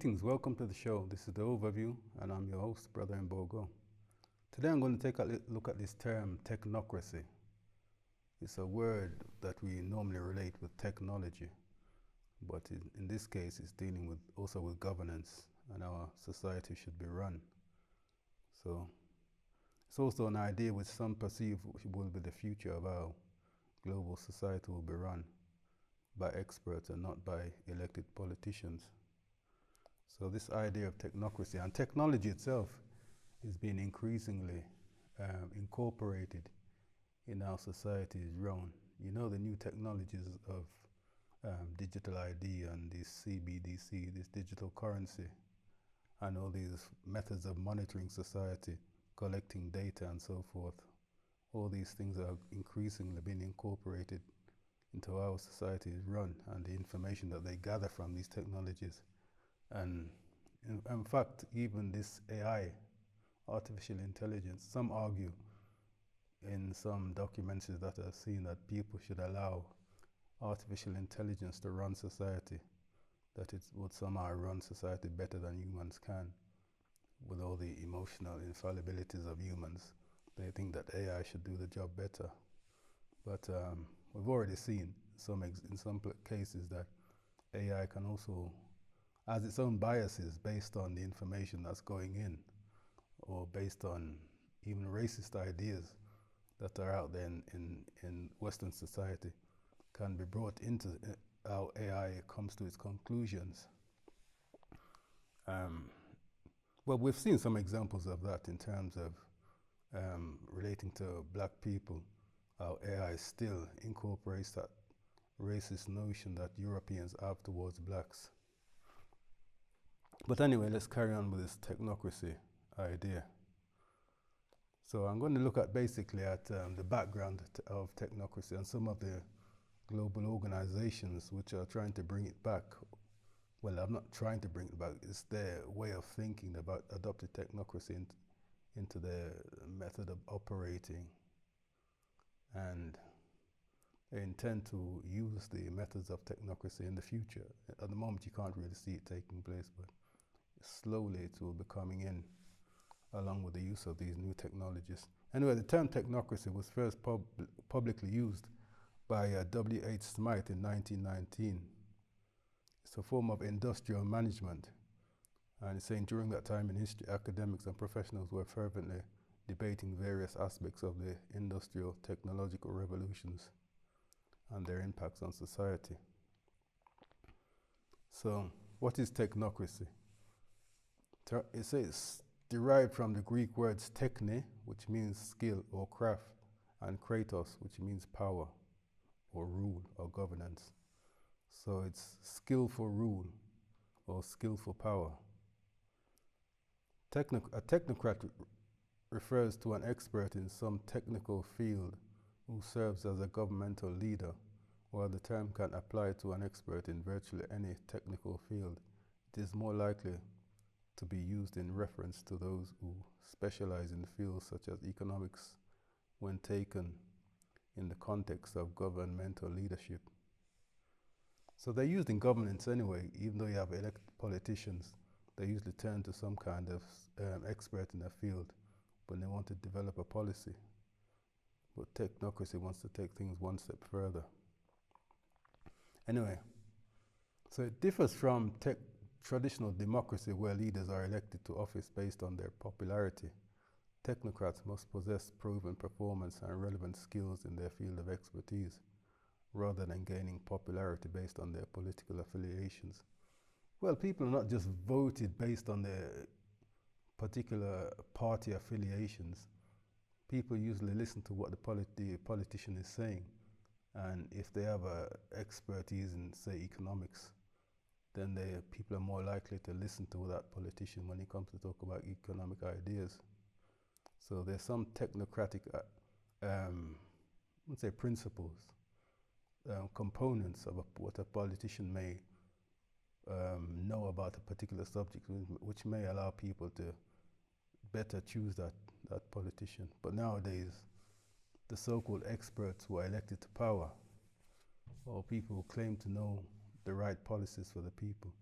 Greetings, welcome to the show. This is the overview, and I'm your host, Brother Mbogo. Today I'm going to take a look at this term, technocracy. It's a word that we normally relate with technology, but in this case it's dealing also with governance and how our society should be run. So it's also an idea which some perceive will be the future of how global society will be run by experts and not by elected politicians. So this idea of technocracy and technology itself is being increasingly incorporated in how society is run. You know, the new technologies of digital ID and this CBDC, this digital currency, and all these methods of monitoring society, collecting data and so forth. All these things are increasingly being incorporated into how society is run and the information that they gather from these technologies. And in fact, even this AI, artificial intelligence, some argue in some documentaries that I've seen that people should allow artificial intelligence to run society, that it would somehow run society better than humans can. With all the emotional infallibilities of humans, they think that AI should do the job better. But we've already seen in some cases that AI can also has its own biases based on the information that's going in, or based on even racist ideas that are out there in Western society, can be brought into how AI comes to its conclusions. Well, we've seen some examples of that in terms of relating to black people, how AI still incorporates that racist notion that Europeans have towards blacks. But anyway, let's carry on with this technocracy idea. So I'm going to look at basically at the background of technocracy and some of the global organizations which are trying to bring it back. Well, I'm not trying to bring it back, it's their way of thinking about adopted technocracy into their method of operating. And they intend to use the methods of technocracy in the future. At the moment you can't really see it taking place, but slowly it will be coming in along with the use of these new technologies. Anyway, the term technocracy was first publicly used by W.H. Smythe in 1919. It's a form of industrial management, and it's saying during that time in history, academics and professionals were fervently debating various aspects of the industrial technological revolutions and their impacts on society. So, what is technocracy? It says derived from the Greek words techne, which means skill or craft, and kratos, which means power or rule or governance. So it's skillful rule or skillful power. A technocrat refers to an expert in some technical field who serves as a governmental leader. While the term can apply to an expert in virtually any technical field, it is more likely to be used in reference to those who specialize in fields such as economics when taken in the context of governmental leadership. So they're used in governance anyway. Even though you have elected politicians, they usually turn to some kind of expert in a field when they want to develop a policy. But technocracy wants to take things one step further. Anyway, so it differs from traditional democracy where leaders are elected to office based on their popularity. Technocrats must possess proven performance and relevant skills in their field of expertise, rather than gaining popularity based on their political affiliations. Well, people are not just voted based on their particular party affiliations. People usually listen to what the politician is saying, and if they have expertise in, say, economics, then people are more likely to listen to that politician when he comes to talk about economic ideas. So there's some technocratic, let's say, principles, components of what a politician may know about a particular subject, which may allow people to better choose that politician. But nowadays, the so-called experts who are elected to power, or people who claim to know the right policies for the people,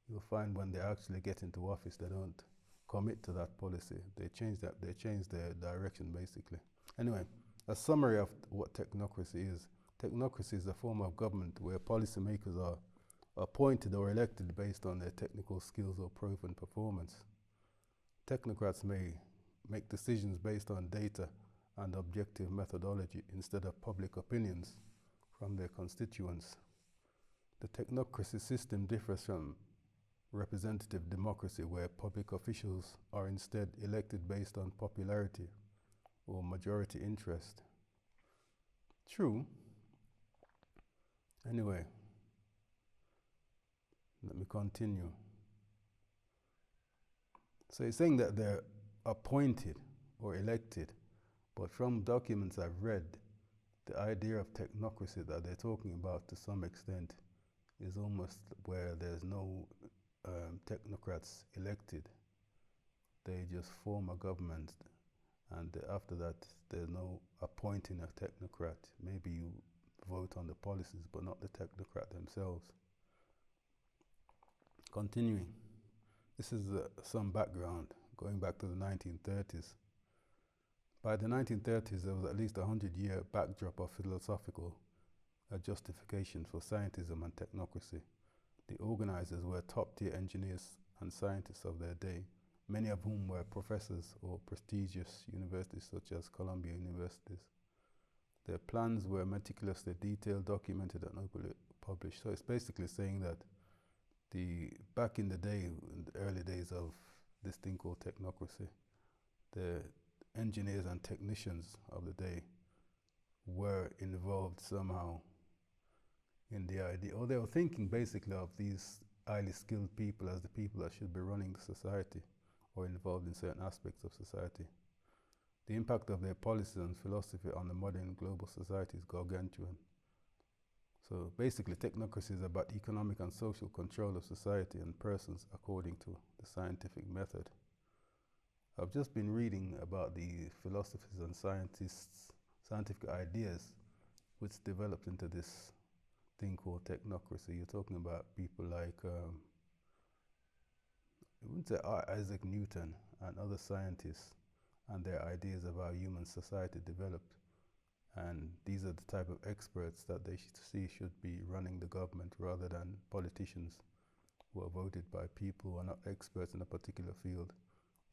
you'll find when they actually get into office, they don't commit to that policy. They change their direction basically. Anyway, a summary of what technocracy is. Technocracy is a form of government where policymakers are appointed or elected based on their technical skills or proven performance. Technocrats may make decisions based on data and objective methodology instead of public opinions from their constituents. The technocracy system differs from representative democracy, where public officials are instead elected based on popularity or majority interest. True. Anyway, let me continue. So it's saying that they're appointed or elected, but from documents I've read, the idea of technocracy that they're talking about to some extent is almost where there's no technocrats elected. They just form a government, and after that there's no appointing a technocrat. Maybe you vote on the policies, but not the technocrat themselves. Continuing, this is some background going back to the 1930s. By the 1930s, there was at least a 100-year backdrop of philosophical justification for scientism and technocracy. The organizers were top-tier engineers and scientists of their day, many of whom were professors or prestigious universities such as Columbia universities. Their plans were meticulously detailed, documented, and openly published. So it's basically saying that back in the day, in the early days of this thing called technocracy, the engineers and technicians of the day were involved somehow in the idea, or they were thinking basically of these highly skilled people as the people that should be running the society or involved in certain aspects of society. The impact of their policies and philosophy on the modern global society is gargantuan. So basically, technocracy is about economic and social control of society and persons according to the scientific method. I've just been reading about the philosophies and scientific ideas which developed into this thing called technocracy. You're talking about people like, I wouldn't say Isaac Newton and other scientists and their ideas of how human society developed. And these are the type of experts that they see should be running the government rather than politicians who are voted by people who are not experts in a particular field.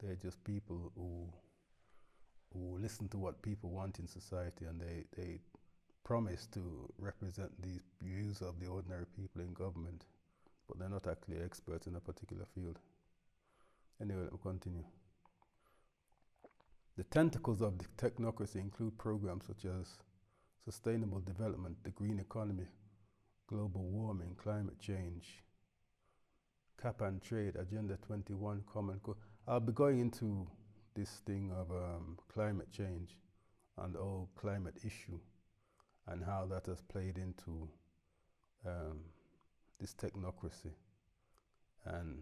They're just people who listen to what people want in society, and they promise to represent the views of the ordinary people in government, but they're not actually experts in a particular field. Anyway, let me continue. The tentacles of the technocracy include programs such as sustainable development, the green economy, global warming, climate change, cap and trade, Agenda 21, common goal. I'll be going into this thing of climate change and the whole climate issue and how that has played into this technocracy and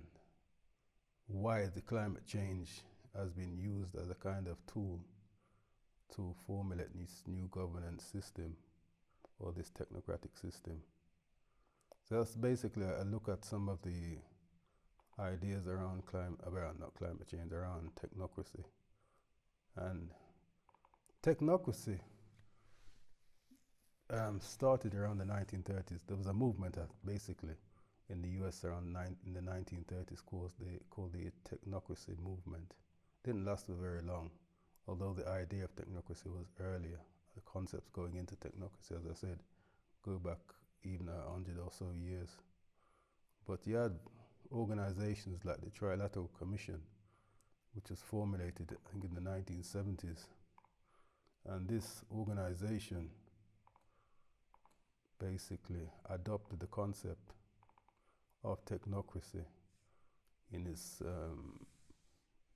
why the climate change has been used as a kind of tool to formulate this new governance system or this technocratic system. So that's basically a look at some of the ideas around around technocracy. And technocracy started around the 1930s. There was a movement basically in the US around in the 1930s called the Technocracy movement. Didn't last for very long, although the idea of technocracy was earlier. The concepts going into technocracy, as I said, go back even 100 or so years. But you had organizations like the Trilateral Commission, which was formulated, I think, in the 1970s. And this organization basically adopted the concept of technocracy in its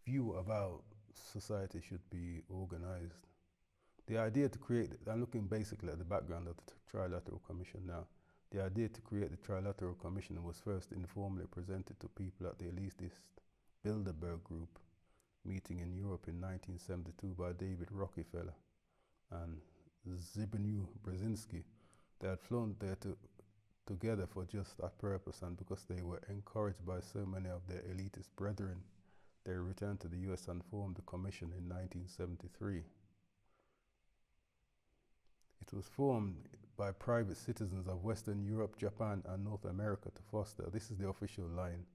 view of how society should be organized. The idea to create, I'm looking basically at the background of the Trilateral Commission now. The idea to create the Trilateral Commission was first informally presented to people at the elitist Bilderberg Group meeting in Europe in 1972 by David Rockefeller and Zbigniew Brzezinski. They had flown there to together for just that purpose, and because they were encouraged by so many of their elitist brethren, they returned to the US and formed the commission in 1973. It was formed by private citizens of Western Europe, Japan, and North America to foster, this is the official line,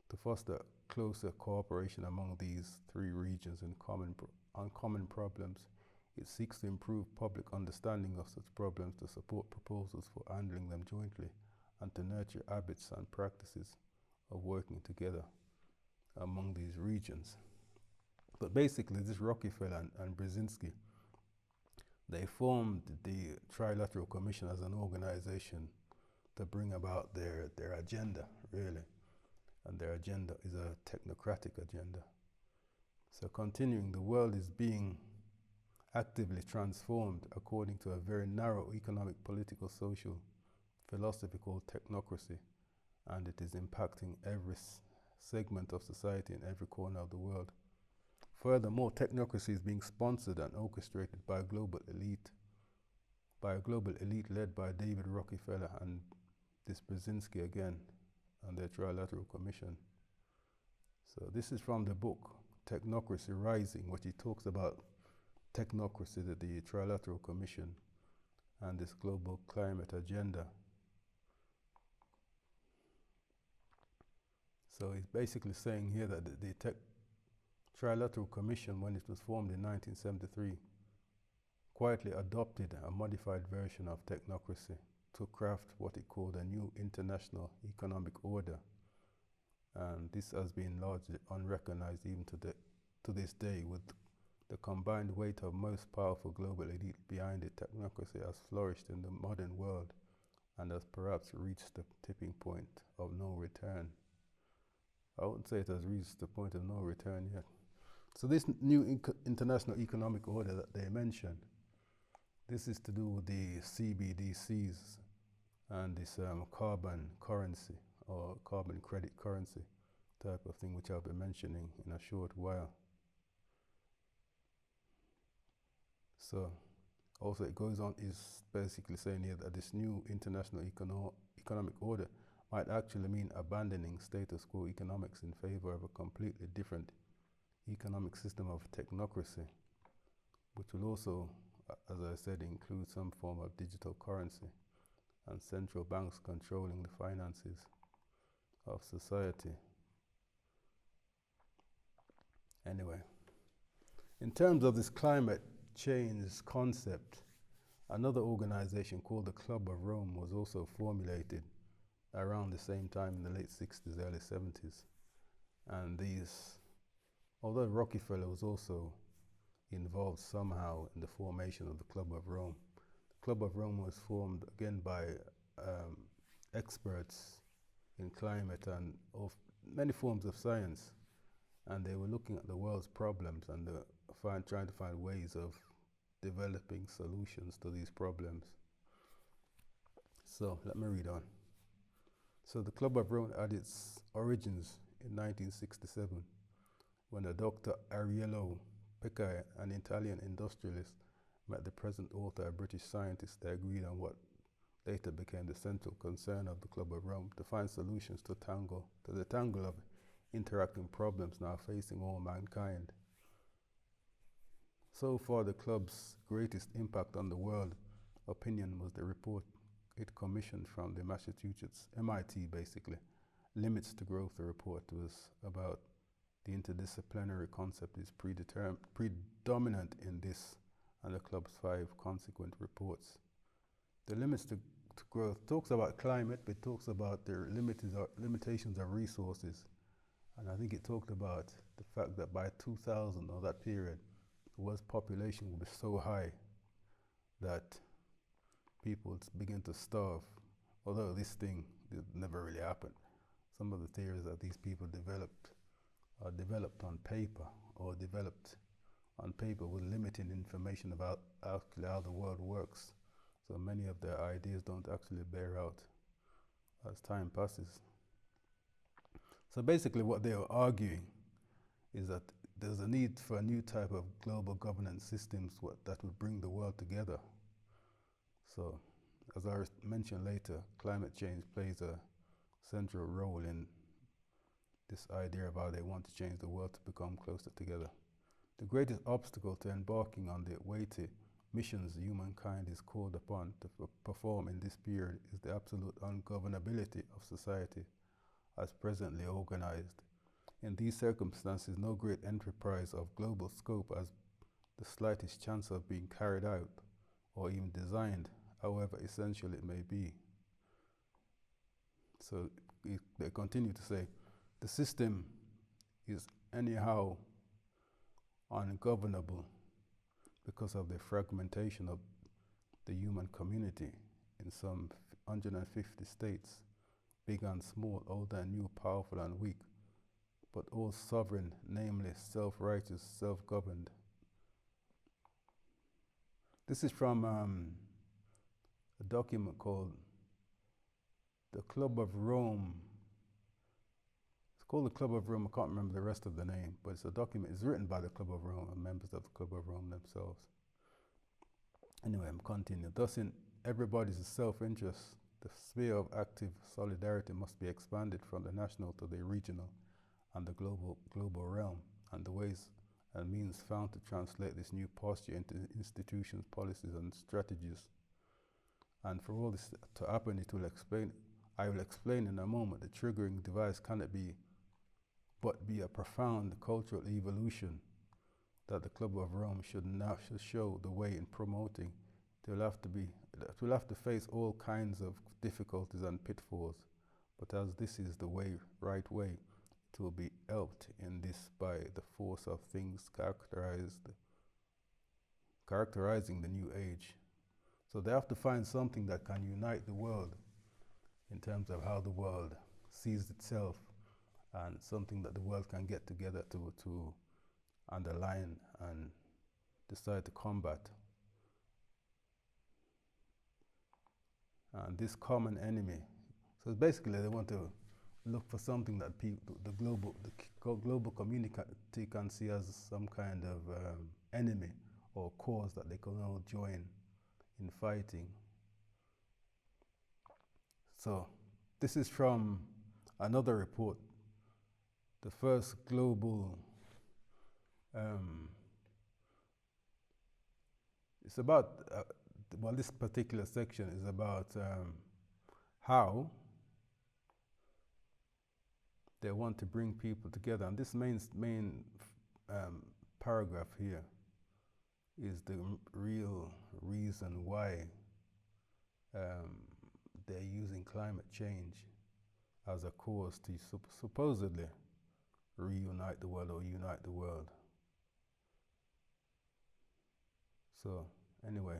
to foster closer cooperation among these three regions on common problems. It seeks to improve public understanding of such problems, to support proposals for handling them jointly, and to nurture habits and practices of working together among these regions. But basically, this Rockefeller and Brzezinski, they formed the Trilateral Commission as an organization to bring about their agenda, really. And their agenda is a technocratic agenda. So continuing, the world is being actively transformed according to a very narrow economic, political, social philosophy called technocracy, and it is impacting every segment of society in every corner of the world. Furthermore, technocracy is being sponsored and orchestrated by a global elite led by David Rockefeller and this Brzezinski again, and their Trilateral Commission. So this is from the book Technocracy Rising, which he talks about technocracy, the Trilateral Commission, and this global climate agenda. So he's basically saying here that the Trilateral Commission, when it was formed in 1973, quietly adopted a modified version of technocracy to craft what it called a new international economic order. And this has been largely unrecognized even to this day, with the combined weight of most powerful global elite behind it. Technocracy has flourished in the modern world and has perhaps reached the tipping point of no return. I wouldn't say it has reached the point of no return yet. So this new international economic order that they mentioned, this is to do with the CBDCs and this carbon currency or carbon credit currency type of thing, which I'll be mentioning in a short while. So also it goes on, is basically saying here that this new international economic order might actually mean abandoning status quo economics in favor of a completely different economic system of technocracy, which will also, as I said, include some form of digital currency and central banks controlling the finances of society. Anyway, in terms of this climate change concept, another organization called the Club of Rome was also formulated around the same time in the late 60s, early 70s. And these, although Rockefeller was also involved somehow in the formation of the Club of Rome, the Club of Rome was formed again by experts in climate and of many forms of science, and they were looking at the world's problems and trying to find ways of developing solutions to these problems. So let me read on. So the Club of Rome had its origins in 1967 when a Dr. Ariello Peccaia, an Italian industrialist, met the present author, a British scientist. They agreed on what later became the central concern of the Club of Rome, to find solutions to the tangle of interacting problems now facing all mankind. So far, the club's greatest impact on the world opinion was the report it commissioned from the Massachusetts, MIT basically, Limits to Growth. The report was about the interdisciplinary concept is predominant in this and the club's 5 consequent reports. The Limits to Growth talks about climate, but it talks about the limitations of resources. And I think it talked about the fact that by 2000 or that period, the world's population will be so high that people begin to starve. Although this thing never really happened. Some of the theories that these people developed are developed on paper, or developed on paper with limited information about actually how the world works. So many of their ideas don't actually bear out as time passes. So basically what they are arguing is that there's a need for a new type of global governance systems that would bring the world together. So as I mentioned later, climate change plays a central role in this idea of how they want to change the world to become closer together. The greatest obstacle to embarking on the weighty missions humankind is called upon to perform in this period is the absolute ungovernability of society as presently organized. In these circumstances, no great enterprise of global scope has the slightest chance of being carried out or even designed, however essential it may be. So they continue to say, the system is anyhow ungovernable because of the fragmentation of the human community in some 150 states, big and small, old and new, powerful and weak, but all sovereign, namely self-righteous, self-governed. This is from a document called the Club of Rome. It's called the Club of Rome. I can't remember the rest of the name, but it's a document. It's written by the Club of Rome and members of the Club of Rome themselves. Anyway, I'm continuing. Thus, in everybody's self-interest, the sphere of active solidarity must be expanded from the national to the regional and the global realm, and the ways and means found to translate this new posture into institutions, policies, and strategies. And for all this to happen, I will explain in a moment. The triggering device cannot be but be a profound cultural evolution that the Club of Rome should show the way in promoting. It will have to face all kinds of difficulties and pitfalls, but as this is the right way, it will be helped in this by the force of things characterizing the new age. So they have to find something that can unite the world in terms of how the world sees itself, and something that the world can get together to underline and decide to combat. And this common enemy. So basically they want to look for something that the global community can see as some kind of enemy or cause that they can all join in fighting. So this is from another report, the first global, it's about, well, this particular section is about how they want to bring people together. And this main paragraph here is the real reason why they're using climate change as a cause to supposedly reunite the world or unite the world. So anyway,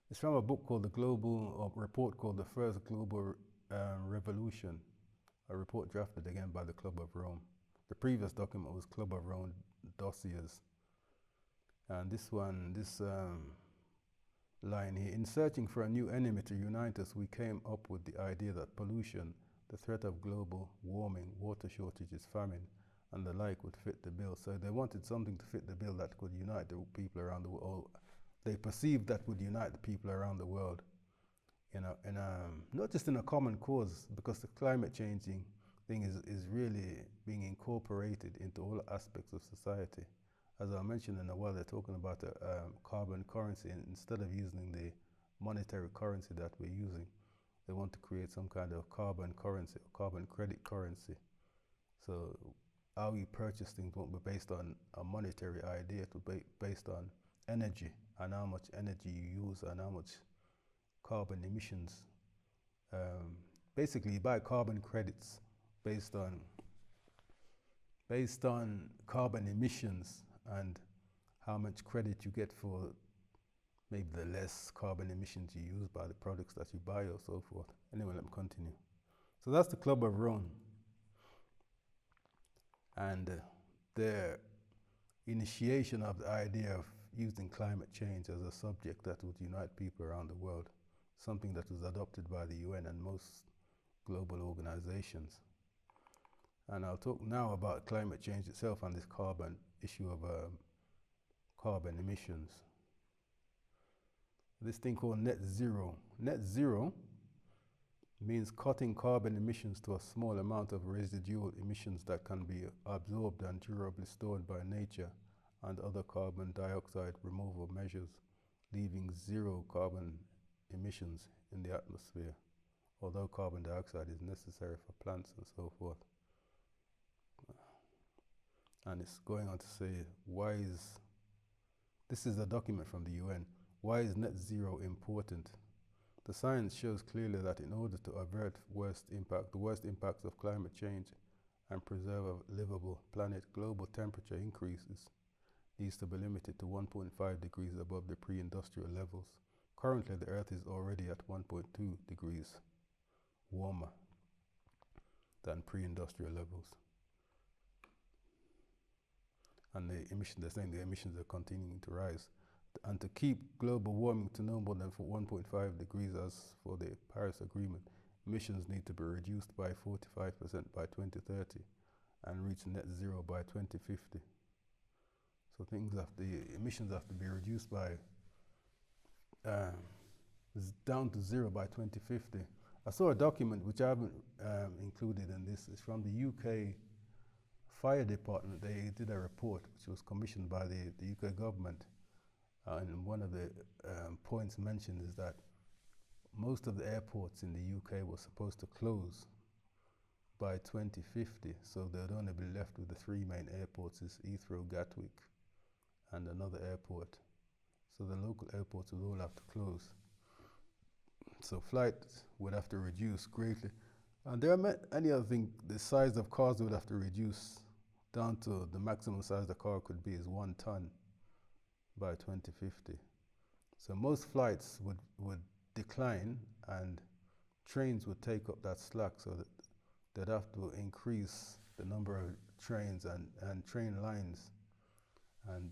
it's from a book called report called The First Global Revolution, a report drafted again by the Club of Rome. The previous document was Club of Rome dossiers. And this line here, in searching for a new enemy to unite us, we came up with the idea that pollution, the threat of global warming, water shortages, famine, and the like would fit the bill. So they wanted something to fit the bill that could unite the people around the world. They perceived that would unite the people around the world, not just in a common cause, because the climate changing thing is really being incorporated into all aspects of society. As I mentioned in a while, they're talking about a carbon currency, and instead of using the monetary currency that we're using, they want to create some kind of carbon currency or carbon credit currency. So how you purchase things won't be based on a monetary idea, it will be based on energy and how much energy you use and how much carbon emissions. Basically, you buy carbon credits based on carbon emissions and how much credit you get for maybe the less carbon emissions you use by the products that you buy or so forth. Anyway, let me continue. So that's the Club of Rome. And their initiation of the idea of using climate change as a subject that would unite people around the world, something that was adopted by the UN and most global organizations. And I'll talk now about climate change itself and this carbon issue of carbon emissions. this thing called net zero. Net zero means cutting carbon emissions to a small amount of residual emissions that can be absorbed and durably stored by nature and other carbon dioxide removal measures, leaving zero carbon emissions in the atmosphere, although carbon dioxide is necessary for plants and so forth. And it's going on to say, this is a document from the UN, why is net zero important? The science shows clearly that in order to avert the worst impacts of climate change and preserve a livable planet, global temperature increases needs to be limited to 1.5 degrees above the pre-industrial levels. Currently, the Earth is already at 1.2 degrees warmer than pre-industrial levels. And they're saying the emissions are continuing to rise. And to keep global warming to no more than 1.5 degrees as for the Paris Agreement, emissions need to be reduced by 45% by 2030 and reach net zero by 2050. So the emissions have to be reduced by down to zero by 2050. I saw a document which I haven't included in this. It's from the UK Fire Department. They did a report which was commissioned by the UK government. And one of the points mentioned is that most of the airports in the UK were supposed to close by 2050, so they'd only be left with the three main airports, is Heathrow, Gatwick, and another airport. So the local airports would all have to close. So flights would have to reduce greatly. And there are any other thing, the size of cars would have to reduce down to the maximum size the car could be is 1 ton by 2050. So most flights would decline and trains would take up that slack, so that they'd have to increase the number of trains and train lines. And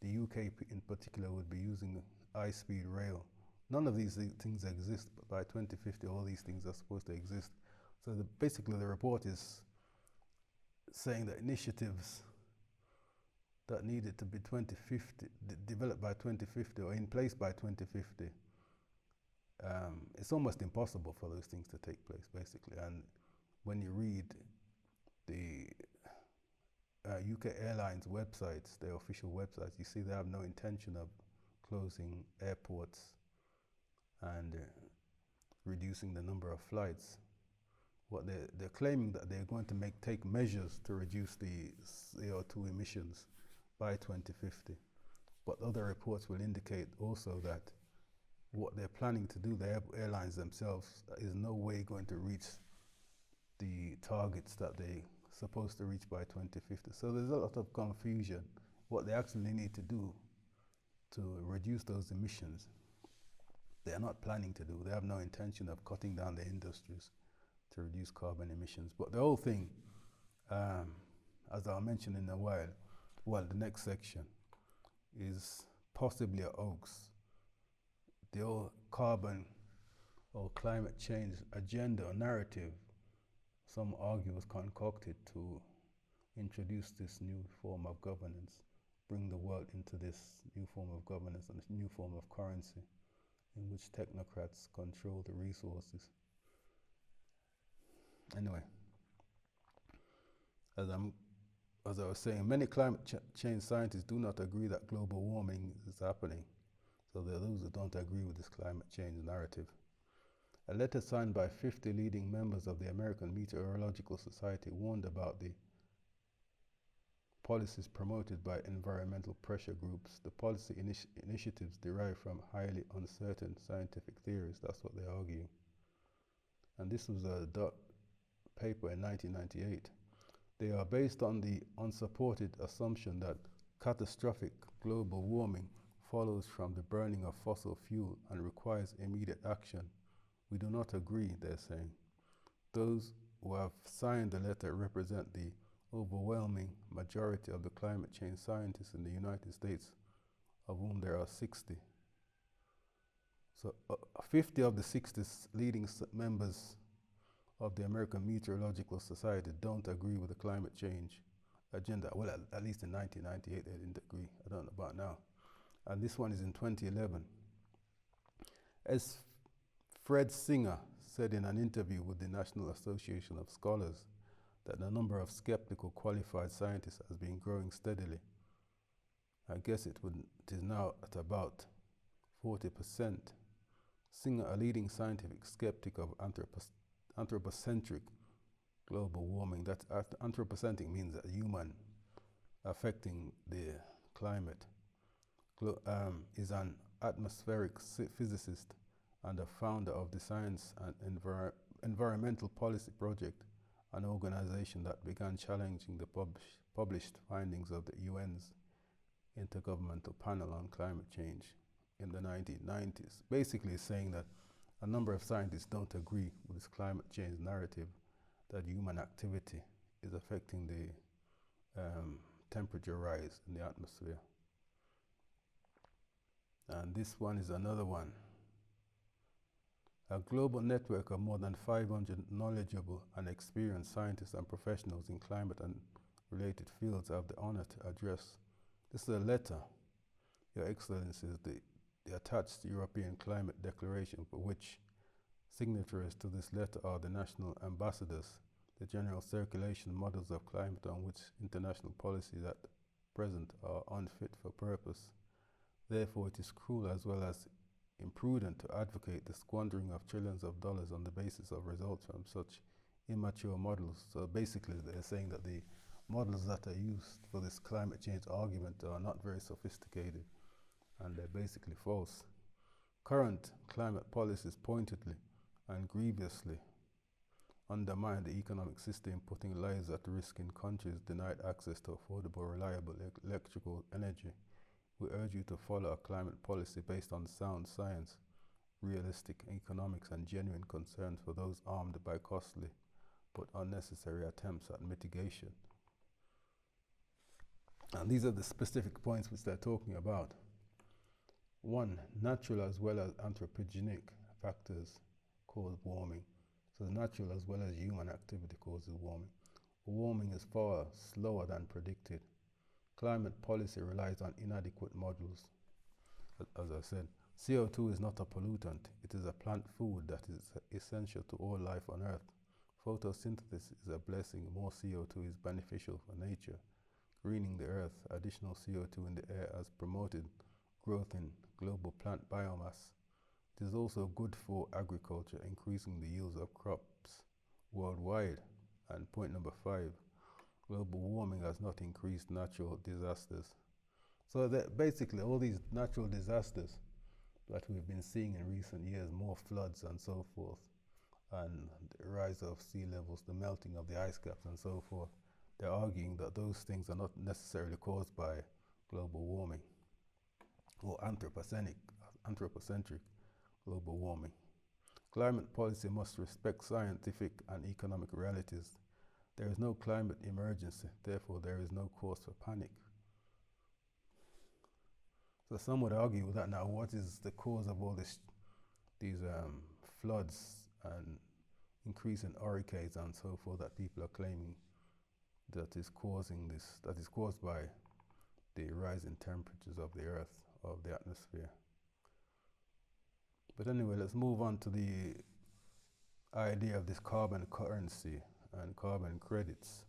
the UK in particular would be using high-speed rail. None of these things exist, but by 2050 all these things are supposed to exist. So basically the report is saying that initiatives that needed to be developed by 2050 or in place by 2050, it's almost impossible for those things to take place, basically. And when you read the UK Airlines websites, their official websites, you see they have no intention of closing airports and reducing the number of flights. What they're claiming that they're going to take measures to reduce the CO2 emissions by 2050. But other reports will indicate also that what they're planning to do, the airlines themselves, is no way going to reach the targets that they're supposed to reach by 2050. So there's a lot of confusion what they actually need to do to reduce those emissions. They're not planning to do. They have no intention of cutting down their industries to reduce carbon emissions. But the whole thing, as I'll mention in a while, the next section is possibly a hoax. The whole carbon or climate change agenda or narrative, some argue, was concocted to introduce this new form of governance, bring the world into this new form of governance and this new form of currency in which technocrats control the resources. Anyway, as I was saying, many climate change scientists do not agree that global warming is happening. So there are those who don't agree with this climate change narrative. A letter signed by 50 leading members of the American Meteorological Society warned about the policies promoted by environmental pressure groups. The policy initiatives derive from highly uncertain scientific theories. That's what they argue. And this was a paper in 1998. They are based on the unsupported assumption that catastrophic global warming follows from the burning of fossil fuel and requires immediate action. We do not agree, they're saying. Those who have signed the letter represent the overwhelming majority of the climate change scientists in the United States, of whom there are 60. So 50 of the 60 leading members of the American Meteorological Society don't agree with the climate change agenda. Well, at least in 1998 they didn't agree. I don't know about now. And this one is in 2011. As Fred Singer said in an interview with the National Association of Scholars, that the number of skeptical qualified scientists has been growing steadily. I guess it is now at about 40%. Singer, a leading scientific skeptic of anthropocentric global warming, that anthropocentric means a human affecting the climate, is an atmospheric physicist and a founder of the Science and Environmental Policy Project, an organization that began challenging the published findings of the UN's Intergovernmental Panel on Climate Change in the 1990s. Basically saying that a number of scientists don't agree with this climate change narrative that human activity is affecting the temperature rise in the atmosphere. And this one is another one. A global network of more than 500 knowledgeable and experienced scientists and professionals in climate and related fields have the honor to address. This is a letter, Your Excellencies, the attached European Climate Declaration, for which signatories to this letter are the national ambassadors, the general circulation models of climate on which international policies at present are unfit for purpose. Therefore, it is cruel as well as imprudent to advocate the squandering of trillions of dollars on the basis of results from such immature models. So basically, they're saying that the models that are used for this climate change argument are not very sophisticated, and they're basically false. Current climate policies pointedly and grievously undermine the economic system, putting lives at risk in countries denied access to affordable, reliable electrical energy. We urge you to follow a climate policy based on sound science, realistic economics, and genuine concerns for those armed by costly but unnecessary attempts at mitigation. And these are the specific points which they're talking about. 1, natural as well as anthropogenic factors cause warming. So natural as well as human activity causes warming. Warming is far slower than predicted. Climate policy relies on inadequate models. As I said, CO2 is not a pollutant. It is a plant food that is essential to all life on Earth. Photosynthesis is a blessing. More CO2 is beneficial for nature. Greening the Earth, additional CO2 in the air has promoted growth in global plant biomass. It is also good for agriculture, increasing the yields of crops worldwide. And point number 5, global warming has not increased natural disasters. So that basically all these natural disasters that we've been seeing in recent years, more floods and so forth, and the rise of sea levels, the melting of the ice caps and so forth, they're arguing that those things are not necessarily caused by global warming or anthropocentric global warming. Climate policy must respect scientific and economic realities. There is no climate emergency, therefore there is no cause for panic. So some would argue with that now. What is the cause of all these floods and increase in hurricanes and so forth that people are claiming that is causing this, that is caused by the rise in temperatures of the Earth, of the atmosphere. But anyway, let's move on to the idea of this carbon currency and carbon credits,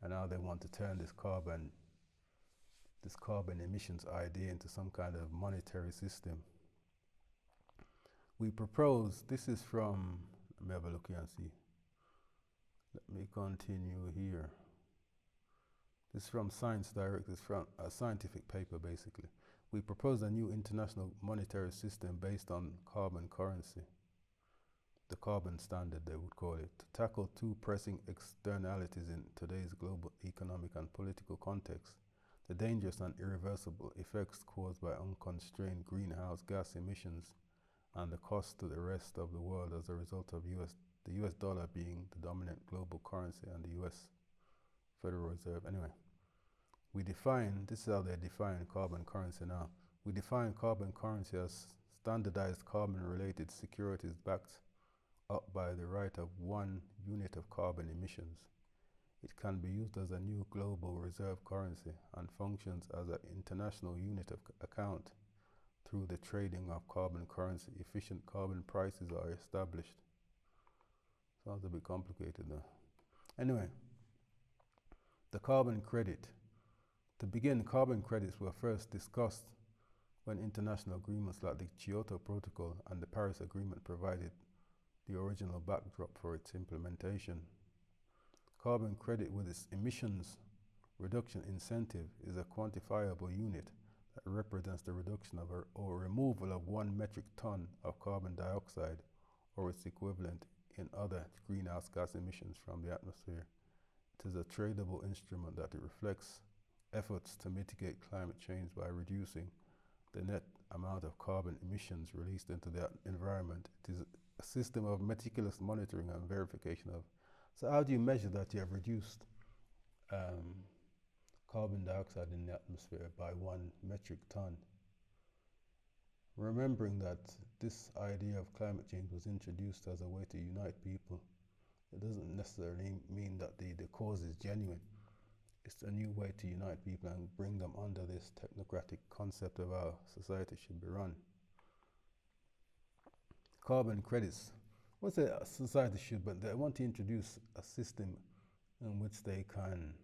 and how they want to turn this carbon emissions idea into some kind of monetary system. We propose, this is from, let me have a look here and see. Let me continue here. This is from Science Direct, it's from a scientific paper basically. We propose a new international monetary system based on carbon currency, the carbon standard they would call it, to tackle 2 pressing externalities in today's global economic and political context: the dangerous and irreversible effects caused by unconstrained greenhouse gas emissions and the cost to the rest of the world as a result of the US dollar being the dominant global currency and the US Federal Reserve. Anyway, we define, this is how they define carbon currency now. We define carbon currency as standardized carbon-related securities backed up by the right of 1 unit of carbon emissions. It can be used as a new global reserve currency and functions as an international unit of account through the trading of carbon currency. Efficient carbon prices are established. Sounds a bit complicated though. Anyway, the carbon credit. To begin, carbon credits were first discussed when international agreements like the Kyoto Protocol and the Paris Agreement provided the original backdrop for its implementation. Carbon credit with its emissions reduction incentive is a quantifiable unit that represents the reduction of or removal of 1 metric ton of carbon dioxide or its equivalent in other greenhouse gas emissions from the atmosphere. It is a tradable instrument that reflects efforts to mitigate climate change by reducing the net amount of carbon emissions released into the environment. It is a system of meticulous monitoring and verification of. So how do you measure that you have reduced carbon dioxide in the atmosphere by 1 metric ton? Remembering that this idea of climate change was introduced as a way to unite people, it doesn't necessarily mean that the cause is genuine. It's a new way to unite people and bring them under this technocratic concept of how society should be run. Carbon credits. What's a society should, but they want to introduce a system in which they can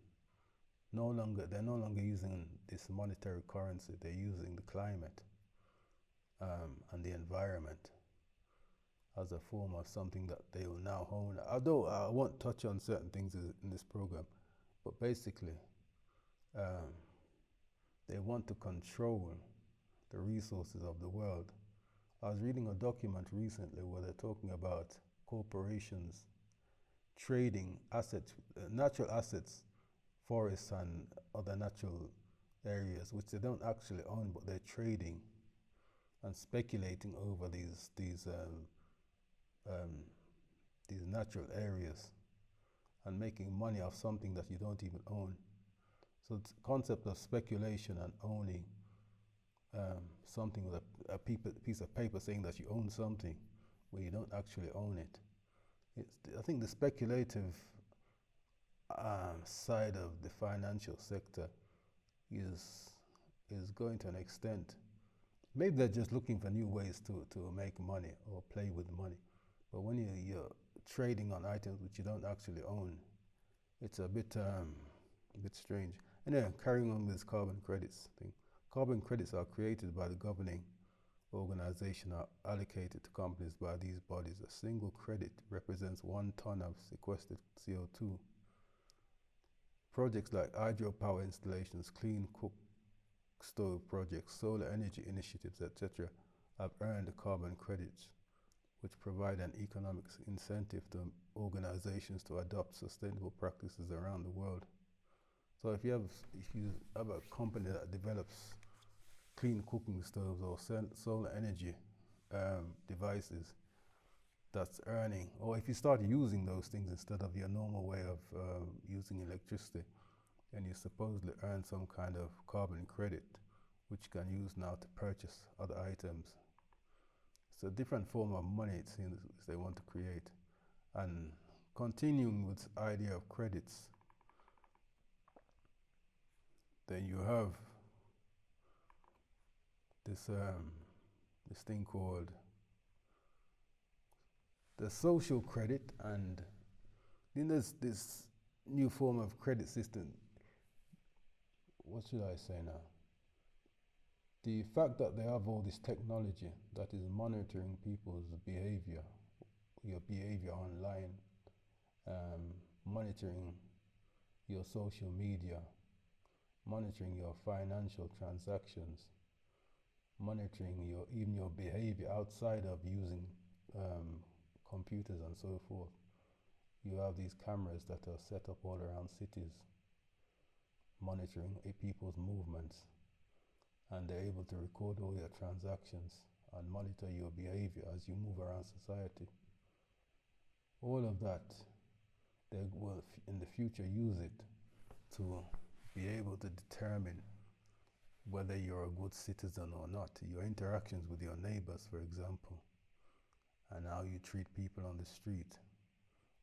they're no longer using this monetary currency, they're using the climate and the environment as a form of something that they will now own. Although I won't touch on certain things in this program, but basically they want to control the resources of the world. I was reading a document recently where they're talking about corporations trading assets, natural assets, forests and other natural areas which they don't actually own, but they're trading and speculating over these natural areas and making money off something that you don't even own. So the concept of speculation and owning something with a piece of paper saying that you own something where you don't actually own it. I think the speculative side of the financial sector is going to an extent. Maybe they're just looking for new ways to make money or play with money. But when you're trading on items which you don't actually own, it's a bit strange. Anyway, carrying on with this carbon credits thing. Carbon credits are created by the governing organization, are allocated to companies by these bodies. A single credit represents 1 ton of sequestered CO2. Projects like hydropower installations, clean cook stove projects, solar energy initiatives, etc., have earned carbon credits, which provide an economic incentive to organizations to adopt sustainable practices around the world. So if you have a company that develops clean cooking stoves or solar energy devices that's earning, or if you start using those things instead of your normal way of using electricity, then you supposedly earn some kind of carbon credit, which you can use now to purchase other items. It's a different form of money, it seems, they want to create. And continuing with the idea of credits, then you have this thing called the social credit, and then there's this new form of credit system. What should I say now? The fact that they have all this technology that is monitoring people's behavior, your behavior online, monitoring your social media, monitoring your financial transactions, monitoring even your behavior outside of using computers and so forth. You have these cameras that are set up all around cities, monitoring people's movements, and they're able to record all your transactions and monitor your behavior as you move around society. All of that, they will in the future use it to be able to determine whether you're a good citizen or not. Your interactions with your neighbors, for example, and how you treat people on the street.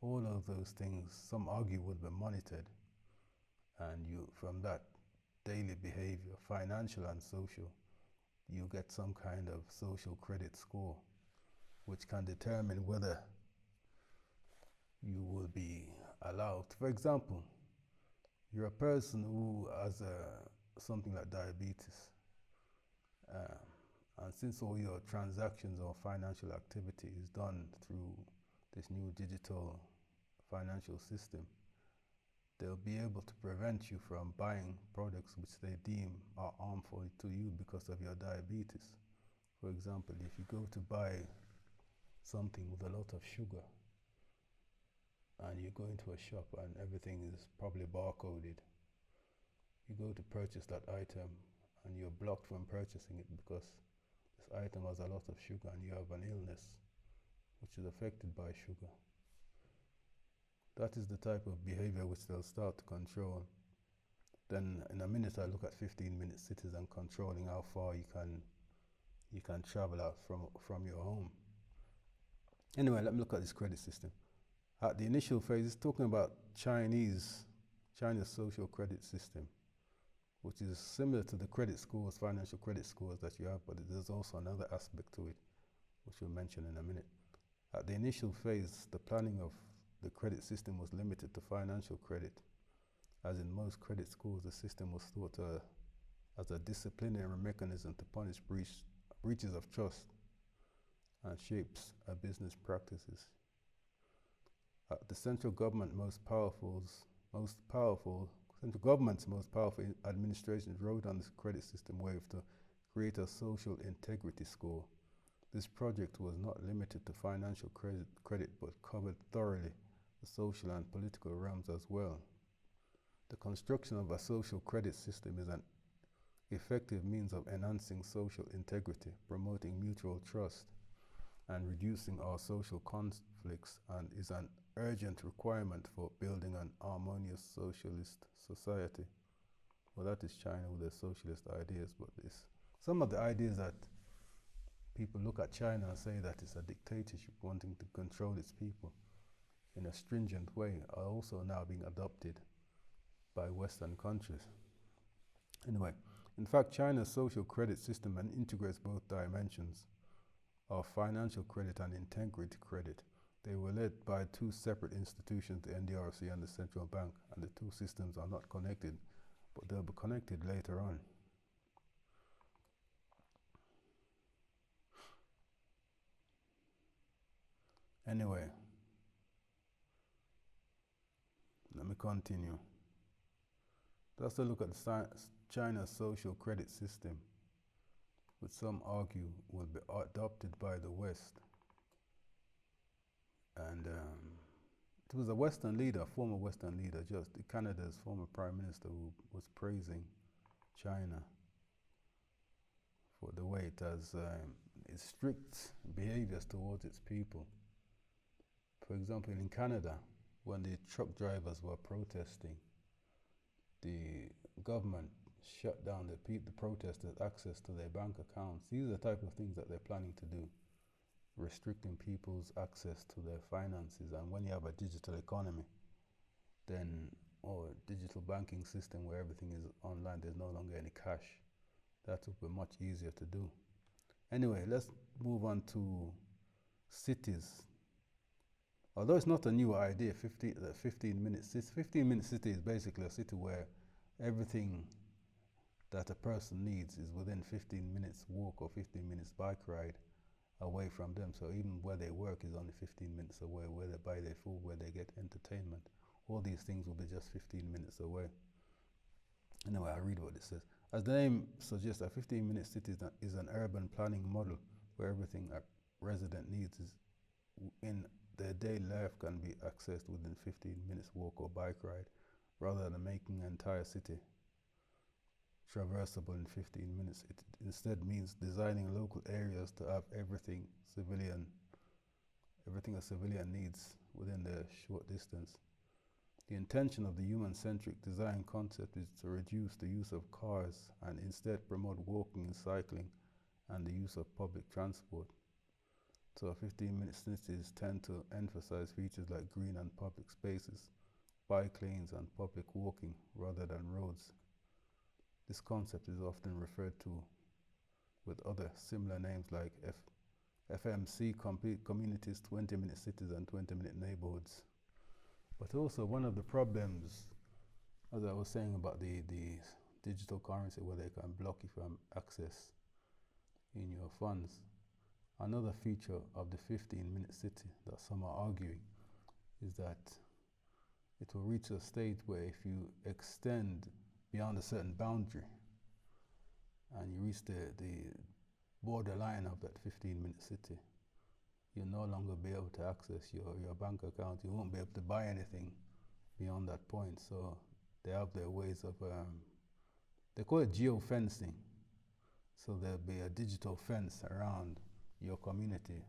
All of those things, some argue, would be monitored, and you, from that daily behavior, financial and social, you get some kind of social credit score, which can determine whether you will be allowed. For example, you're a person who has something like diabetes, and since all your transactions or financial activity is done through this new digital financial system, they'll be able to prevent you from buying products which they deem are harmful to you because of your diabetes. For example, if you go to buy something with a lot of sugar, and you go into a shop and everything is probably barcoded, you go to purchase that item and you're blocked from purchasing it because this item has a lot of sugar and you have an illness which is affected by sugar. That is the type of behavior which they'll start to control. Then in a minute I look at 15-minute cities and controlling how far you can travel out from your home. Anyway, let me look at this credit system. At the initial phase, it's talking about China's social credit system, which is similar to the credit scores, financial credit scores that you have, but there's also another aspect to it, which we'll mention in a minute. At the initial phase, the planning of the credit system was limited to financial credit. As in most credit schools, the system was thought as a disciplinary mechanism to punish breaches of trust and shapes business practices. The central government's most powerful administrations wrote on this credit system wave to create a social integrity score. This project was not limited to financial credit but covered thoroughly the social and political realms as well. The construction of a social credit system is an effective means of enhancing social integrity, promoting mutual trust, and reducing our social conflicts, and is an urgent requirement for building an harmonious socialist society. Well, that is China with their socialist ideas, but some of the ideas that people look at China and say that it's a dictatorship wanting to control its people in a stringent way are also now being adopted by Western countries. Anyway, in fact, China's social credit system integrates both dimensions of financial credit and integrity credit. They were led by two separate institutions, the NDRC and the central bank, and the two systems are not connected, but they'll be connected later on. Anyway, let me continue. Let's look at China's social credit system, which some argue will be adopted by the West. And it was a Western leader, former Western leader, just Canada's former Prime Minister, who was praising China for the way it has its strict behaviors towards its people. For example, in Canada, when the truck drivers were protesting, the government shut down the protesters' access to their bank accounts. These are the type of things that they're planning to do, restricting people's access to their finances. And when you have a digital economy, then, or a digital banking system where everything is online, there's no longer any cash. That would be much easier to do. Anyway, let's move on to cities. Although it's not a new idea, 15-minute city is basically a city where everything that a person needs is within 15 minutes walk or 15 minutes bike ride away from them. So even where they work is only 15 minutes away, where they buy their food, where they get entertainment. All these things will be just 15 minutes away. Anyway, I read what it says. As the name suggests, a 15-minute city is an urban planning model where everything a resident needs is in their daily life can be accessed within 15 minutes walk or bike ride, rather than making an entire city traversable in 15 minutes. It instead means designing local areas to have everything a civilian needs within the short distance. The intention of the human-centric design concept is to reduce the use of cars and instead promote walking and cycling and the use of public transport. So 15-minute cities tend to emphasize features like green and public spaces, bike lanes and public walking rather than roads. This concept is often referred to with other similar names like FMC, communities, 20-minute cities and 20-minute neighborhoods. But also one of the problems, as I was saying about the digital currency where they can block you from access in your funds, another feature of the 15-minute city that some are arguing is that it will reach a state where if you extend beyond a certain boundary and you reach the borderline of that 15-minute city, you'll no longer be able to access your bank account. You won't be able to buy anything beyond that point. So they have their ways of, they call it geofencing. So there'll be a digital fence around your community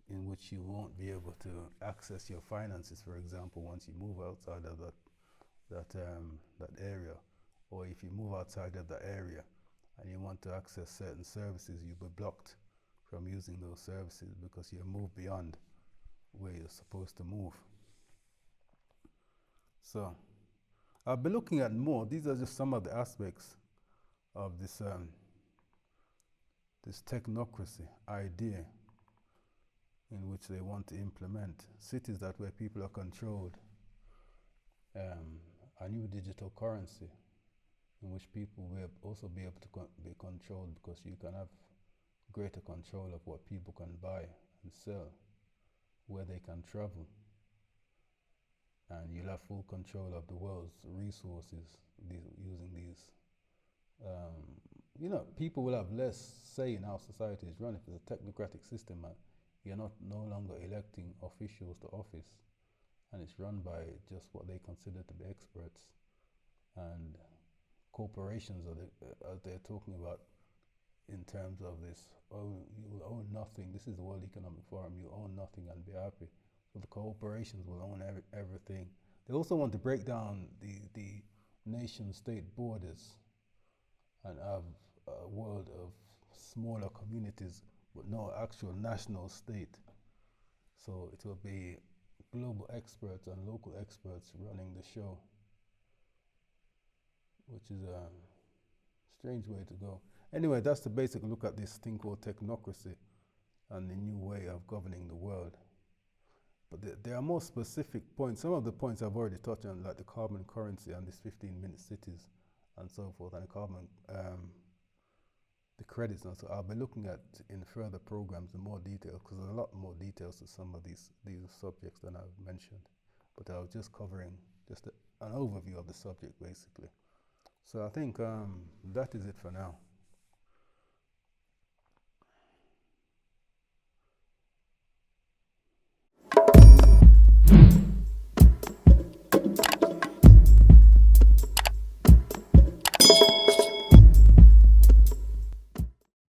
in which you won't be able to access your finances, for example, once you move outside of that area. Or if you move outside of the area and you want to access certain services, you'll be blocked from using those services because you've moved beyond where you're supposed to move. So I'll be looking at more. These are just some of the aspects of this this technocracy idea in which they want to implement cities that where people are controlled, a new digital currency in which people will also be able to be controlled, because you can have greater control of what people can buy and sell, where they can travel, and you'll have full control of the world's resources using these. You know, people will have less say in how society is run if it's a technocratic system. You're no longer electing officials to office, and it's run by just what they consider to be experts. And corporations, as they're talking about in terms of this, you will own nothing. This is the World Economic Forum. You own nothing and be happy. So the corporations will own everything. They also want to break down the nation-state borders and have a world of smaller communities with no actual national state. So it will be global experts and local experts running the show, which is a strange way to go. Anyway, that's the basic look at this thing called technocracy and the new way of governing the world. But there are more specific points. Some of the points I've already touched on, like the carbon currency and these 15-minute cities and so forth, and the carbon, the credits. And so I'll be looking at in further programs in more detail, because there's a lot more details to some of these subjects than I've mentioned. But I was just covering just an overview of the subject, basically. So I think that is it for now.